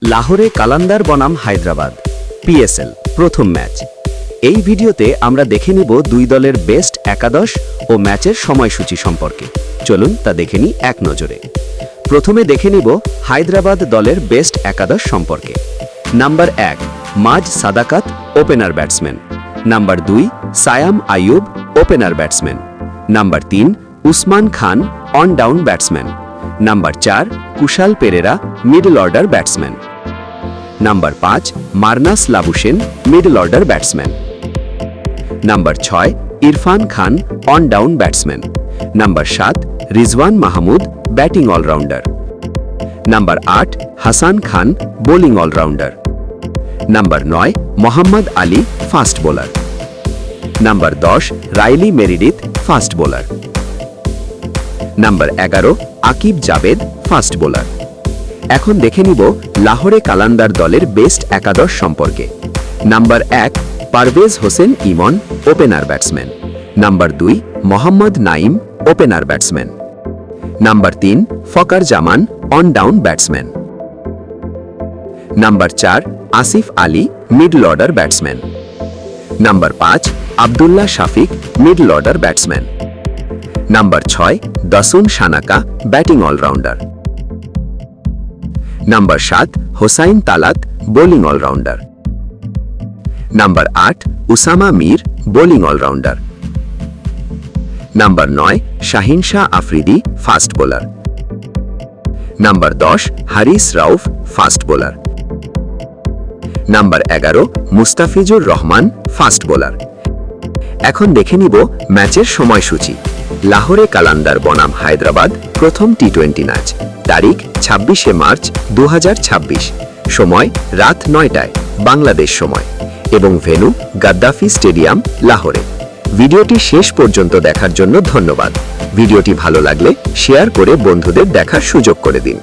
লাহোরে কালান্দার বনাম হায়দ্রাবাদ পিএসএল প্রথম ম্যাচ। এই ভিডিওতে আমরা দেখে নিব দুই দলের বেস্ট একাদশ ও ম্যাচের সময়সূচি সম্পর্কে। চলুন তা দেখে নিই এক নজরে। প্রথমে দেখে নিব হায়দ্রাবাদ দলের বেস্ট একাদশ সম্পর্কে। Number 1 Maaz Sadaqat opener batsman. Number 2 Saim Ayub opener batsman. Number 3 Usman Khan one down batsman. Number 4 Kusal Perera middle order batsman. Number 5 Marnus Labuschagne middle order batsman. Number 6 Irfan Khan one down batsman. Number 7 Rizwan Mahmud batting allrounder. Number 8 Hasan Khan bowling allrounder. Number 9 Mohammad Ali fast bowler. Number 10 Riley Meredith fast bowler. Number 11 Aqib Javed fast bowler. এখন দেখে নিব লাহোরে কালান্দার দলের best একাদশ সম্পর্কে। Number 1 Parvez Hossain Emon opener batsman. Number 2 Mohammad Naim opener batsman. Number 3 Fakhar Zaman one down batsman. Number 4 Asif Ali middle order batsman. Number 5 Abdullah Shafique middle order batsman. Number 6 Dasun Shanaka batting allrounder. Number 7 Hussain Talat bowling allrounder. Number 8 Usama Mir bowling allrounder. Number 9 Shaheen Shah Afridi fast bowler. Number 10 Haris Rauf fast bowler. Number 11 Mustafizur Rahman fast bowler. এখন দেখে নিব ম্যাচের সময়সূচি। লাহোরে কালান্দার বনাম হায়দ্রাবাদ প্রথম T20 match. তারিখ 26শে March 2026। সময় রাত 9টায় বাংলাদেশ সময় এবং ভেন্যু গাদ্দাফি স্টেডিয়াম লাহোরে। ভিডিওটি শেষ পর্যন্ত দেখার জন্য ধন্যবাদ। ভিডিওটি ভালো লাগলে শেয়ার করে বন্ধুদের দেখার সুযোগ করে দিন।